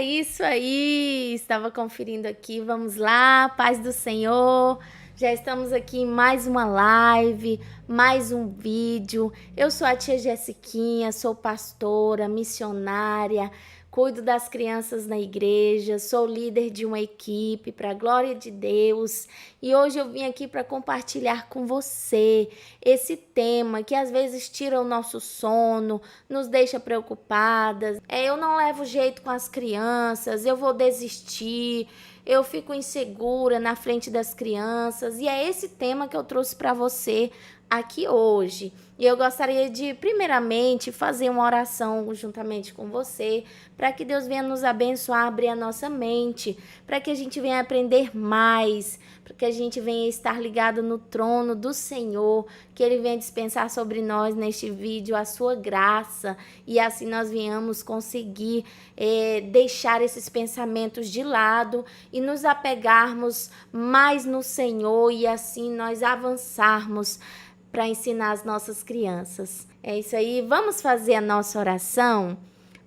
É isso aí, estava conferindo aqui, vamos lá, paz do Senhor. Já estamos aqui em mais uma live, mais um vídeo. Eu sou a tia Jessiquinha, sou pastora, missionária, cuido das crianças na igreja, sou líder de uma equipe para a glória de Deus. E hoje eu vim aqui para compartilhar com você esse tema que às vezes tira o nosso sono, nos deixa preocupadas. Eu não levo jeito com as crianças, eu vou desistir, eu fico insegura na frente das crianças. E é esse tema que eu trouxe para você aqui hoje. E eu gostaria de, primeiramente, fazer uma oração juntamente com você, para que Deus venha nos abençoar, abrir a nossa mente, para que a gente venha aprender mais, para que a gente venha estar ligado no trono do Senhor, que Ele venha dispensar sobre nós neste vídeo a sua graça, e assim nós venhamos conseguir deixar esses pensamentos de lado e nos apegarmos mais no Senhor, e assim nós avançarmos para ensinar as nossas crianças. É isso aí, vamos fazer a nossa oração?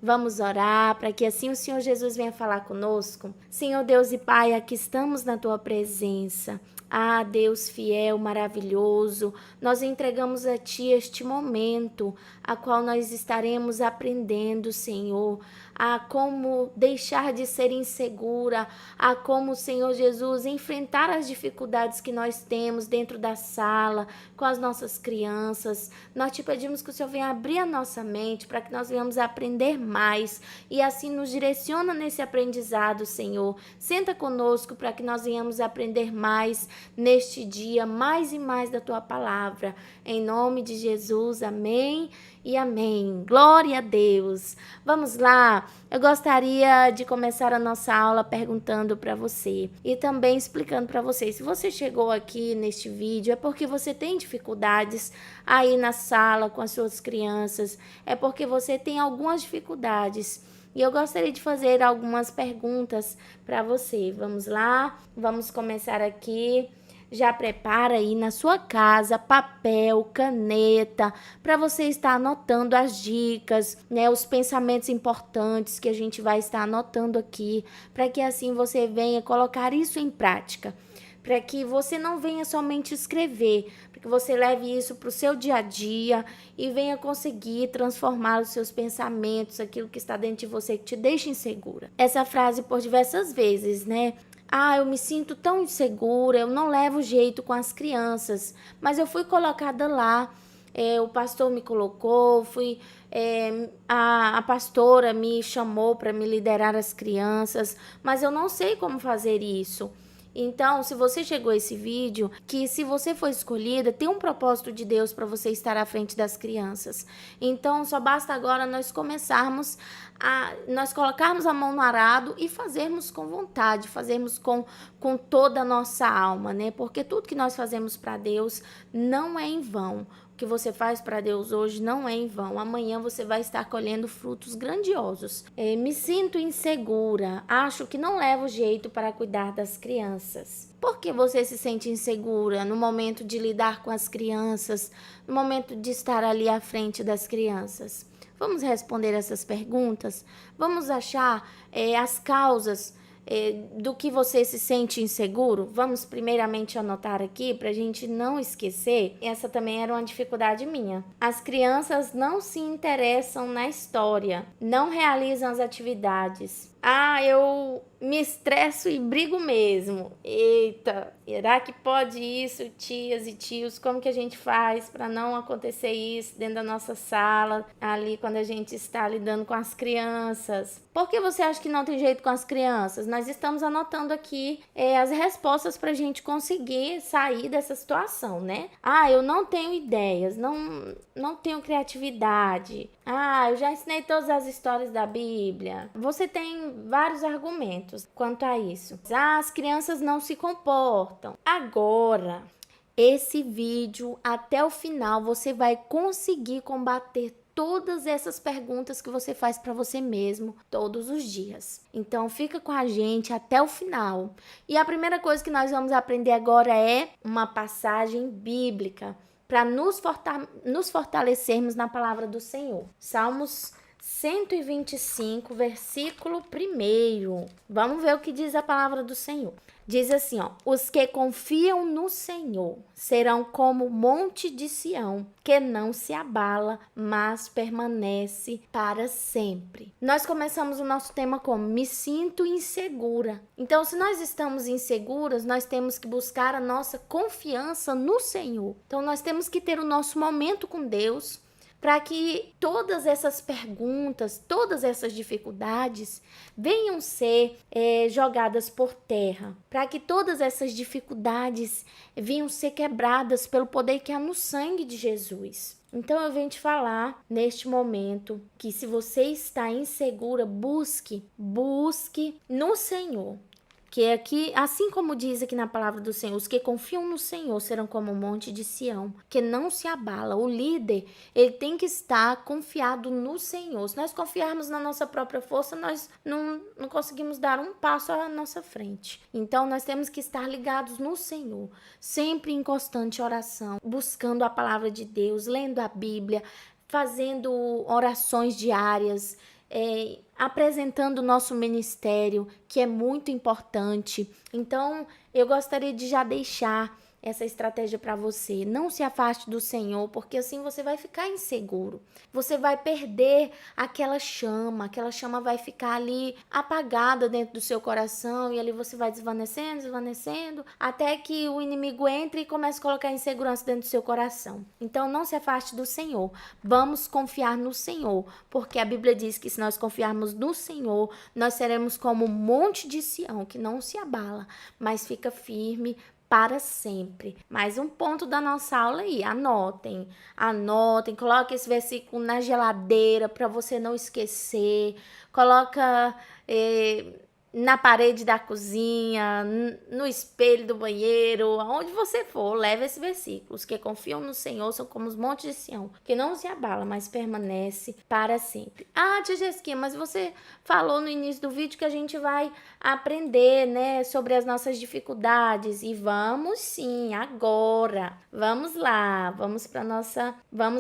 Vamos orar para que assim o Senhor Jesus venha falar conosco. Senhor Deus e Pai, aqui estamos na Tua presença. Ah, Deus fiel, maravilhoso, nós entregamos a Ti este momento, a qual nós estaremos aprendendo, Senhor, a como deixar de ser insegura, a como, Senhor Jesus, enfrentar as dificuldades que nós temos dentro da sala, com as nossas crianças. Nós Te pedimos que o Senhor venha abrir a nossa mente para que nós venhamos aprender mais e assim nos direciona nesse aprendizado, Senhor. Senta conosco para que nós venhamos aprender mais neste dia, mais e mais da Tua palavra. Em nome de Jesus, amém e amém. Glória a Deus. Vamos lá. Eu gostaria de começar a nossa aula perguntando para você e também explicando para você. Se você chegou aqui neste vídeo, é porque você tem dificuldades aí na sala com as suas crianças, é porque você tem algumas dificuldades. E eu gostaria de fazer algumas perguntas para você. Vamos lá? Vamos começar aqui. Já prepara aí na sua casa papel, caneta, para você estar anotando as dicas, né, os pensamentos importantes que a gente vai estar anotando aqui, para que assim você venha colocar isso em prática, para que você não venha somente escrever, para que você leve isso para o seu dia a dia e venha conseguir transformar os seus pensamentos, aquilo que está dentro de você que te deixa insegura. Essa frase por diversas vezes, né? Ah, eu me sinto tão insegura, eu não levo jeito com as crianças, mas eu fui colocada lá, o pastor me colocou, a pastora me chamou para me liderar as crianças, mas eu não sei como fazer isso. Então, se você chegou a esse vídeo, que se você foi escolhida, tem um propósito de Deus para você estar à frente das crianças. Então, só basta agora nós nós colocarmos a mão no arado e fazermos com vontade, fazermos com toda a nossa alma, né? Porque tudo que nós fazemos para Deus não é em vão. O que você faz para Deus hoje não é em vão. Amanhã você vai estar colhendo frutos grandiosos. Me sinto insegura. Acho que não levo jeito para cuidar das crianças. Por que você se sente insegura no momento de lidar com as crianças, no momento de estar ali à frente das crianças? Vamos responder essas perguntas? Vamos achar as causas do que você se sente inseguro? Vamos primeiramente anotar aqui para a gente não esquecer. Essa também era uma dificuldade minha. As crianças não se interessam na história, não realizam as atividades. Ah, eu me estresso e brigo mesmo. Eita, será que pode isso, tias e tios? Como que a gente faz para não acontecer isso dentro da nossa sala, ali quando a gente está lidando com as crianças? Por que você acha que não tem jeito com as crianças? Nós estamos anotando aqui as respostas para a gente conseguir sair dessa situação, né? Ah, eu não tenho ideias, não tenho criatividade. Ah, eu já ensinei todas as histórias da Bíblia. Você tem vários argumentos quanto a isso. Ah, as crianças não se comportam. Agora, esse vídeo até o final você vai conseguir combater todas essas perguntas que você faz para você mesmo todos os dias. Então fica com a gente até o final. E a primeira coisa que nós vamos aprender agora é uma passagem bíblica para nos fortalecermos na palavra do Senhor. Salmos 125, versículo 1. Vamos ver o que diz a palavra do Senhor. Diz assim, ó: os que confiam no Senhor serão como o monte de Sião, que não se abala, mas permanece para sempre. Nós começamos o nosso tema como: me sinto insegura. Então, se nós estamos inseguras, nós temos que buscar a nossa confiança no Senhor. Então, nós temos que ter o nosso momento com Deus, para que todas essas perguntas, todas essas dificuldades venham ser jogadas por terra, para que todas essas dificuldades venham ser quebradas pelo poder que há no sangue de Jesus. Então eu venho te falar neste momento que, se você está insegura, busque no Senhor. Que aqui, assim como diz aqui na palavra do Senhor, os que confiam no Senhor serão como o monte de Sião, que não se abala. O líder, ele tem que estar confiado no Senhor. Se nós confiarmos na nossa própria força, nós não conseguimos dar um passo à nossa frente. Então, nós temos que estar ligados no Senhor, sempre em constante oração, buscando a palavra de Deus, lendo a Bíblia, fazendo orações diárias, apresentando o nosso ministério, que é muito importante. Então, eu gostaria de já deixar essa estratégia para você. Não se afaste do Senhor, porque assim você vai ficar inseguro. Você vai perder aquela chama vai ficar ali apagada dentro do seu coração, e ali você vai desvanecendo, até que o inimigo entre e comece a colocar insegurança dentro do seu coração. Então, não se afaste do Senhor. Vamos confiar no Senhor, porque a Bíblia diz que, se nós confiarmos no Senhor, nós seremos como um monte de Sião, que não se abala, mas fica firme para sempre. Mais um ponto da nossa aula aí, anotem, coloque esse versículo na geladeira para você não esquecer, coloca na parede da cozinha, no espelho do banheiro, aonde você for, leve esse versículo. Os que confiam no Senhor são como os montes de Sião, que não se abala, mas permanece para sempre. Ah, tia Jessiquinha, mas você falou no início do vídeo que a gente vai aprender, né, sobre as nossas dificuldades. E vamos sim, agora. Vamos lá, vamos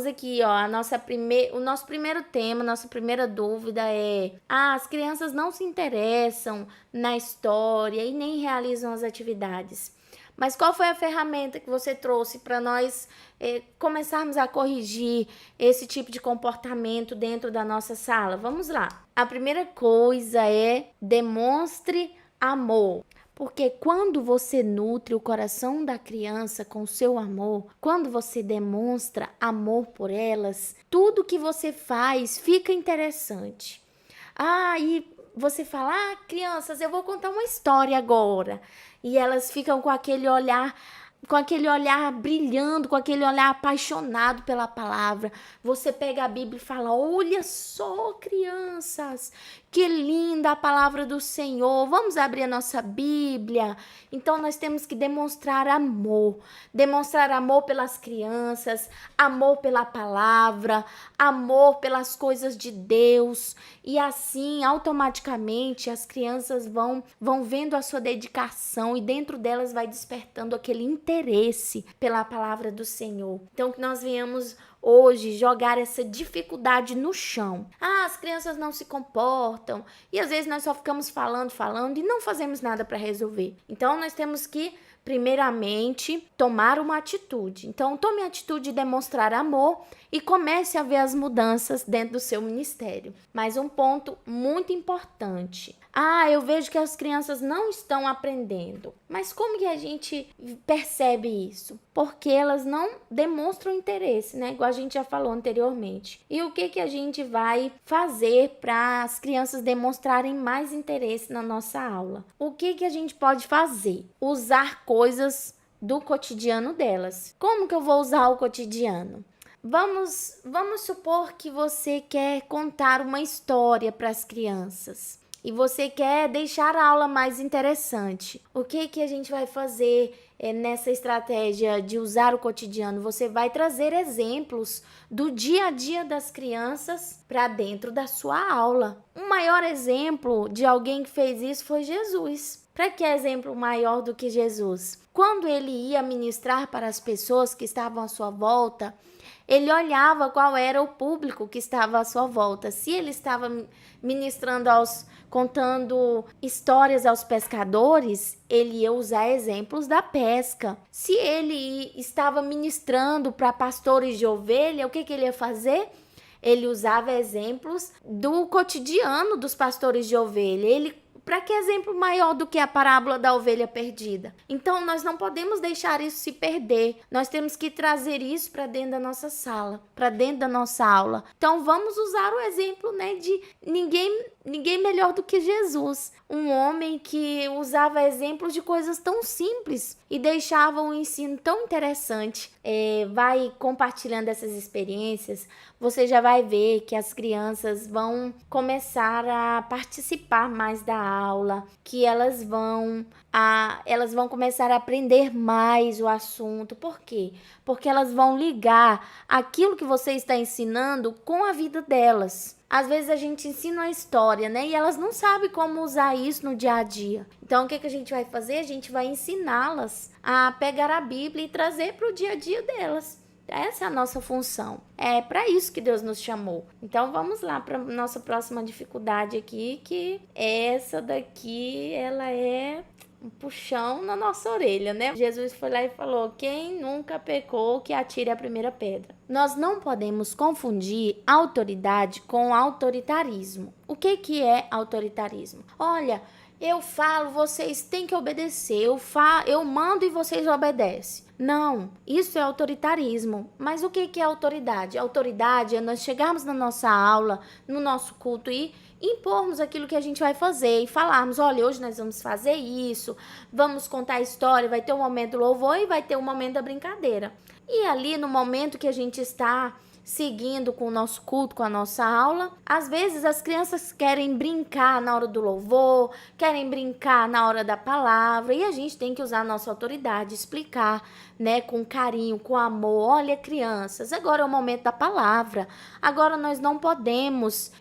aqui, ó, o nosso primeiro tema, nossa primeira dúvida é: as crianças não se interessam na história e nem realizam as atividades. Mas qual foi a ferramenta que você trouxe para nós começarmos a corrigir esse tipo de comportamento dentro da nossa sala? Vamos lá. A primeira coisa é: demonstre amor. Porque quando você nutre o coração da criança com seu amor, quando você demonstra amor por elas, tudo que você faz fica interessante. E você fala: crianças, eu vou contar uma história agora. E elas ficam com aquele olhar brilhando, com aquele olhar apaixonado pela palavra. Você pega a Bíblia e fala: olha só, crianças, que linda a palavra do Senhor. Vamos abrir a nossa Bíblia. Então, nós temos que demonstrar amor pelas crianças, amor pela palavra, amor pelas coisas de Deus. E assim, automaticamente, as crianças vão vendo a sua dedicação, e dentro delas vai despertando aquele interesse pela palavra do Senhor. Então, que nós venhamos hoje jogar essa dificuldade no chão. As crianças não se comportam, e às vezes nós só ficamos falando e não fazemos nada para resolver. Então, nós temos que, primeiramente, tomar uma atitude. Então, tome a atitude de demonstrar amor e comece a ver as mudanças dentro do seu ministério. Mas um ponto muito importante: eu vejo que as crianças não estão aprendendo. Mas como que a gente percebe isso? Porque elas não demonstram interesse, né? Igual a gente já falou anteriormente. E o que a gente vai fazer para as crianças demonstrarem mais interesse na nossa aula? O que a gente pode fazer? Usar coisas do cotidiano delas. Como que eu vou usar o cotidiano? Vamos supor que você quer contar uma história para as crianças e você quer deixar a aula mais interessante. O que a gente vai fazer nessa estratégia de usar o cotidiano? Você vai trazer exemplos do dia a dia das crianças para dentro da sua aula. Um maior exemplo de alguém que fez isso foi Jesus. Para que exemplo maior do que Jesus? Quando ele ia ministrar para as pessoas que estavam à sua volta, Ele olhava qual era o público que estava à sua volta. Se ele estava ministrando contando histórias aos pescadores, ele ia usar exemplos da pesca. Se ele estava ministrando para pastores de ovelha, o que ele ia fazer? Ele usava exemplos do cotidiano dos pastores de ovelha. Para que exemplo maior do que a parábola da ovelha perdida? Então, nós não podemos deixar isso se perder. Nós temos que trazer isso para dentro da nossa sala, para dentro da nossa aula. Então, vamos usar o exemplo, de ninguém melhor do que Jesus. Um homem que usava exemplos de coisas tão simples e deixava um ensino tão interessante. Vai compartilhando essas experiências, você já vai ver que as crianças vão começar a participar mais da aula, que elas vão começar a aprender mais o assunto. Por quê? Porque elas vão ligar aquilo que você está ensinando com a vida delas. Às vezes a gente ensina uma história, e elas não sabem como usar isso no dia a dia. Então, o que a gente vai fazer? A gente vai ensiná-las a pegar a Bíblia e trazer para o dia a dia delas. Essa é a nossa função. É para isso que Deus nos chamou. Então, vamos lá para a nossa próxima dificuldade aqui, que essa daqui, ela é um puxão na nossa orelha, Jesus foi lá e falou: quem nunca pecou, que atire a primeira pedra. Nós não podemos confundir autoridade com autoritarismo. O que é autoritarismo? Olha, eu falo, vocês têm que obedecer. Eu mando e vocês obedecem. Não, isso é autoritarismo. Mas o que é autoridade? Autoridade é nós chegarmos na nossa aula, no nosso culto e impormos aquilo que a gente vai fazer e falarmos: olha, hoje nós vamos fazer isso, vamos contar a história, vai ter um momento do louvor e vai ter um momento da brincadeira. E ali no momento que a gente está seguindo com o nosso culto, com a nossa aula, às vezes as crianças querem brincar na hora do louvor, querem brincar na hora da palavra, e a gente tem que usar a nossa autoridade, explicar, com carinho, com amor: olha, crianças, agora é o momento da palavra, agora nós não podemos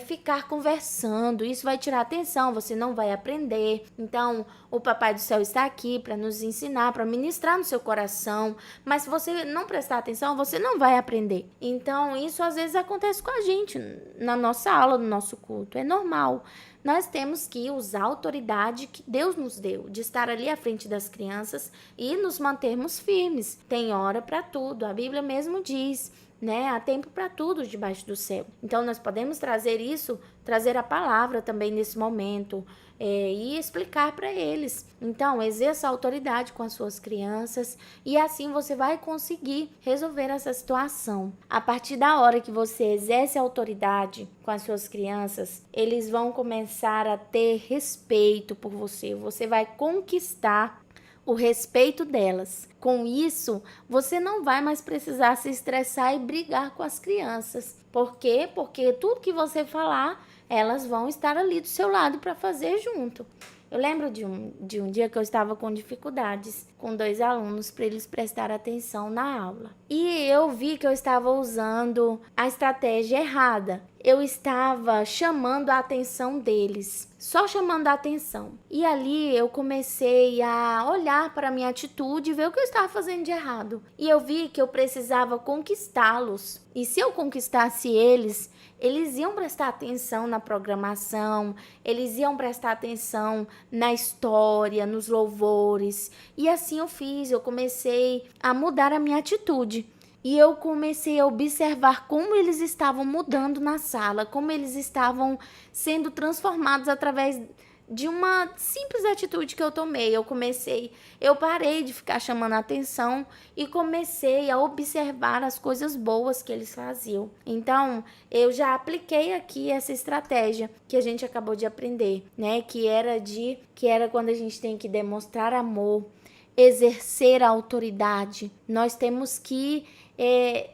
ficar conversando, isso vai tirar atenção, você não vai aprender. Então, o Papai do Céu está aqui para nos ensinar, para ministrar no seu coração, mas se você não prestar atenção, você não vai aprender. Então, isso às vezes acontece com a gente na nossa aula, no nosso culto, é normal. Nós temos que usar a autoridade que Deus nos deu, de estar ali à frente das crianças e nos mantermos firmes. Tem hora para tudo, a Bíblia mesmo diz, há tempo para tudo debaixo do céu. Então, nós podemos trazer a palavra também nesse momento, e explicar para eles. Então, exerça a autoridade com as suas crianças e assim você vai conseguir resolver essa situação. A partir da hora que você exerce a autoridade com as suas crianças, eles vão começar a ter respeito por você. Você vai conquistar o respeito delas. Com isso, você não vai mais precisar se estressar e brigar com as crianças. Por quê? Porque tudo que você falar, elas vão estar ali do seu lado para fazer junto. Eu lembro de um dia que eu estava com dificuldades com 2 alunos para eles prestarem atenção na aula. E eu vi que eu estava usando a estratégia errada. Eu estava chamando a atenção deles, só chamando a atenção. E ali eu comecei a olhar para a minha atitude e ver o que eu estava fazendo de errado. E eu vi que eu precisava conquistá-los. E se eu conquistasse eles iam prestar atenção na programação, eles iam prestar atenção na história, nos louvores. E assim eu fiz, eu comecei a mudar a minha atitude. E eu comecei a observar como eles estavam mudando na sala, como eles estavam sendo transformados através de uma simples atitude que eu tomei. Eu parei de ficar chamando a atenção e comecei a observar as coisas boas que eles faziam. Então, eu já apliquei aqui essa estratégia que a gente acabou de aprender, que era quando a gente tem que demonstrar amor, exercer a autoridade. Nós temos que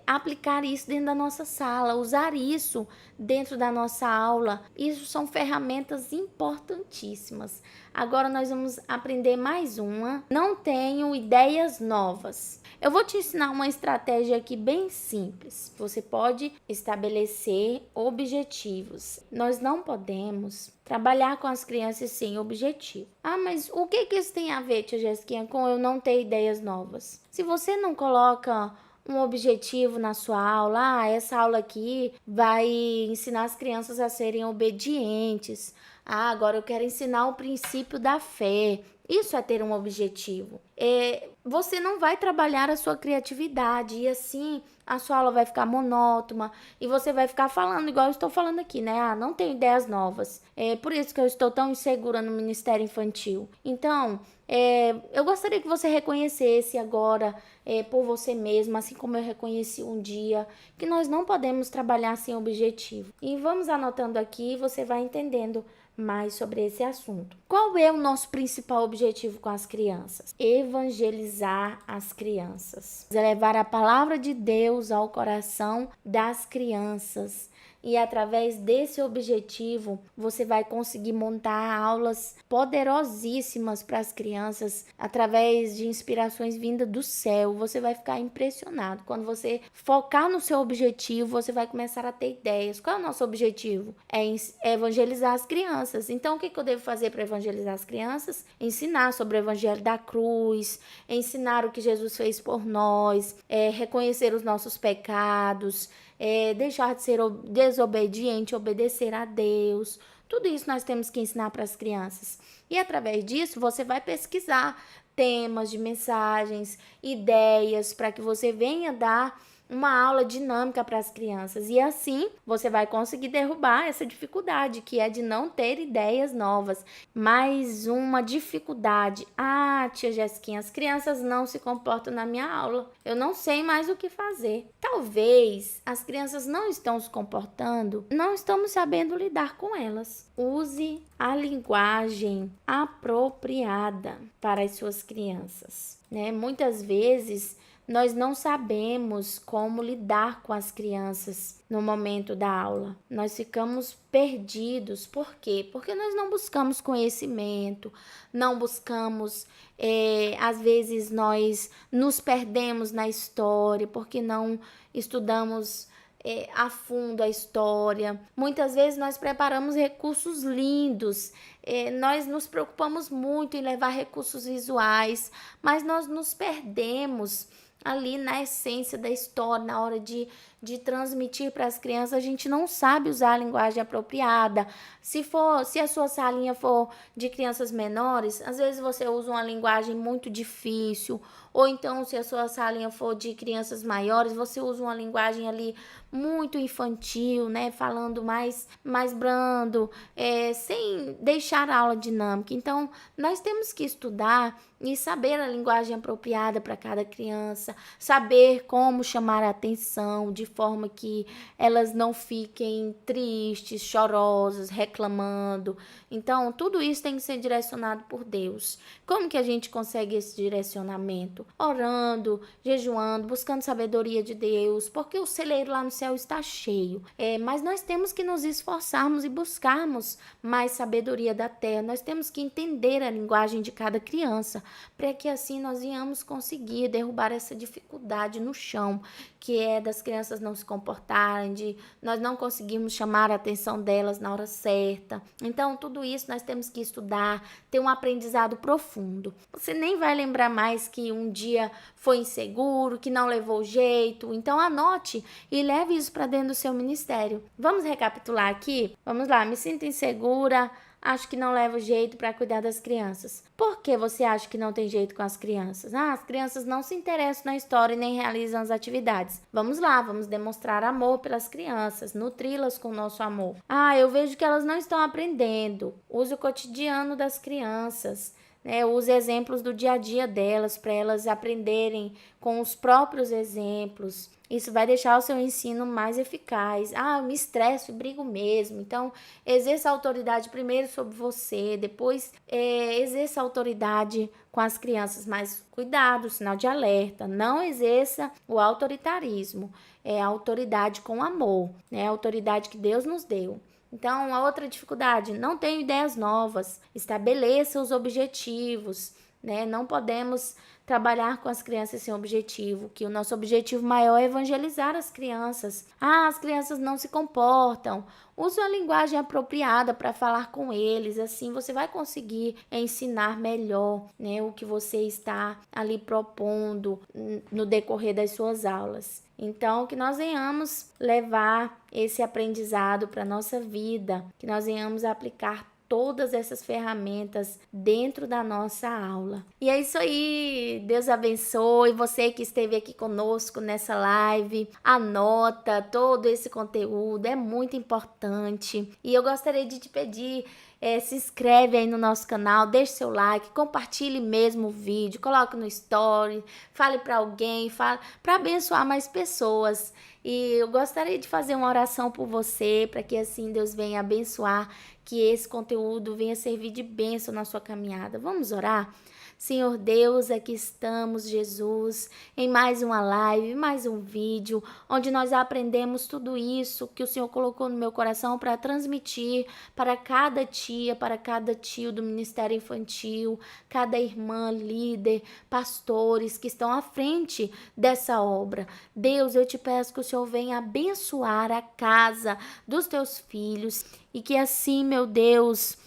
aplicar isso dentro da nossa sala, usar isso dentro da nossa aula. Isso são ferramentas importantíssimas. Agora nós vamos aprender mais uma. Não tenho ideias novas. Eu vou te ensinar uma estratégia aqui bem simples. Você pode estabelecer objetivos. Nós não podemos trabalhar com as crianças sem objetivo. Ah, mas o que isso tem a ver, tia Jéssica, com eu não ter ideias novas? Se você não coloca um objetivo na sua aula. Essa aula aqui vai ensinar as crianças a serem obedientes. Agora eu quero ensinar o princípio da fé. Isso é ter um objetivo. Você não vai trabalhar a sua criatividade e assim a sua aula vai ficar monótona e você vai ficar falando igual eu estou falando aqui, né? Não tenho ideias novas. É por isso que eu estou tão insegura no Ministério Infantil. Então, eu gostaria que você reconhecesse agora por você mesma, assim como eu reconheci um dia, que nós não podemos trabalhar sem objetivo. E vamos anotando aqui, você vai entendendo mais sobre esse assunto. Qual é o nosso principal objetivo com as crianças? Evangelizar as crianças. Levar a palavra de Deus ao coração das crianças. E através desse objetivo, você vai conseguir montar aulas poderosíssimas para as crianças, através de inspirações vindas do céu. Você vai ficar impressionado. Quando você focar no seu objetivo, você vai começar a ter ideias. Qual é o nosso objetivo? É evangelizar as crianças. Então, o que eu devo fazer para evangelizar as crianças? Ensinar sobre o evangelho da cruz, ensinar o que Jesus fez por nós, reconhecer os nossos pecados, deixar de ser desobediente, obedecer a Deus. Tudo isso nós temos que ensinar para as crianças. E através disso, você vai pesquisar temas de mensagens, ideias, para que você venha dar uma aula dinâmica para as crianças. E assim, você vai conseguir derrubar essa dificuldade, que é de não ter ideias novas. Mais uma dificuldade. Tia Jessiquinha, as crianças não se comportam na minha aula. Eu não sei mais o que fazer. Talvez as crianças não estão se comportando, não estamos sabendo lidar com elas. Use a linguagem apropriada para as suas crianças, né? Muitas vezes nós não sabemos como lidar com as crianças no momento da aula. Nós ficamos perdidos. Por quê? Porque nós não buscamos conhecimento, não buscamos, às vezes nós nos perdemos na história, porque não estudamos a fundo a história. Muitas vezes nós preparamos recursos lindos, nós nos preocupamos muito em levar recursos visuais, mas nós nos perdemos ali na essência da história, na hora de transmitir para as crianças. A gente não sabe usar a linguagem apropriada. Se a sua salinha for de crianças menores, às vezes você usa uma linguagem muito difícil, ou então se a sua salinha for de crianças maiores, você usa uma linguagem ali muito infantil, né, falando mais brando, sem deixar a aula dinâmica. Então, nós temos que estudar e saber a linguagem apropriada para cada criança, saber como chamar a atenção, de forma que elas não fiquem tristes, chorosas, reclamando. Então, tudo isso tem que ser direcionado por Deus. Como que a gente consegue esse direcionamento? Orando, jejuando, buscando sabedoria de Deus, porque o celeiro lá no céu está cheio. Mas nós temos que nos esforçarmos e buscarmos mais sabedoria da terra. Nós temos que entender a linguagem de cada criança, para que assim nós venhamos conseguir derrubar essa dificuldade no chão, que é das crianças não se comportarem, de nós não conseguirmos chamar a atenção delas na hora certa. Então, tudo isso nós temos que estudar, ter um aprendizado profundo. Você nem vai lembrar mais que um dia foi inseguro, que não levou jeito. Então, anote e leve isso para dentro do seu ministério. Vamos recapitular aqui? Vamos lá, me sinto insegura, acho que não levo jeito para cuidar das crianças. Por que você acha que não tem jeito com as crianças? As crianças não se interessam na história e nem realizam as atividades. Vamos lá, vamos demonstrar amor pelas crianças, nutri-las com o nosso amor. Eu vejo que elas não estão aprendendo. Use o cotidiano das crianças. Use exemplos do dia a dia delas, para elas aprenderem com os próprios exemplos. Isso vai deixar o seu ensino mais eficaz. Eu me estresso e brigo mesmo. Então, exerça a autoridade primeiro sobre você, depois exerça a autoridade com as crianças. Mas cuidado, sinal de alerta. Não exerça o autoritarismo. É a autoridade com amor, né? A autoridade que Deus nos deu. Então, a outra dificuldade, não tenho ideias novas. Estabeleça os objetivos. né? Não podemos trabalhar com as crianças sem objetivo, que o nosso objetivo maior é evangelizar as crianças. Ah, as crianças não se comportam. Use uma linguagem apropriada para falar com eles, assim você vai conseguir ensinar melhor, né, o que você está ali propondo no decorrer das suas aulas. Então, que nós venhamos levar esse aprendizado para a nossa vida, que nós venhamos aplicar todas essas ferramentas dentro da nossa aula. E é isso aí, Deus abençoe você que esteve aqui conosco nessa live. Anota todo esse conteúdo, é muito importante. E eu gostaria de te pedir, se inscreve aí no nosso canal, deixe seu like, compartilhe mesmo o vídeo, coloque no story, fale para alguém, fale para abençoar mais pessoas. E eu gostaria de fazer uma oração por você, para que assim Deus venha abençoar, que esse conteúdo venha servir de bênção na sua caminhada. Vamos orar? Senhor Deus, aqui estamos, Jesus, em mais uma live, mais um vídeo, onde nós aprendemos tudo isso que o Senhor colocou no meu coração para transmitir para cada tia, para cada tio do Ministério Infantil, cada irmã, líder, pastores que estão à frente dessa obra. Deus, eu te peço que o Senhor venha abençoar a casa dos teus filhos e que assim, meu Deus,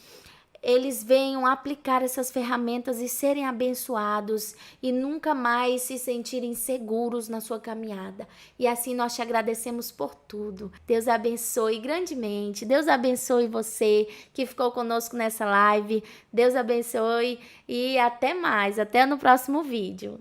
eles venham aplicar essas ferramentas e serem abençoados e nunca mais se sentirem seguros na sua caminhada. E assim nós te agradecemos por tudo. Deus abençoe grandemente. Deus abençoe você que ficou conosco nessa live. Deus abençoe e até mais. Até no próximo vídeo.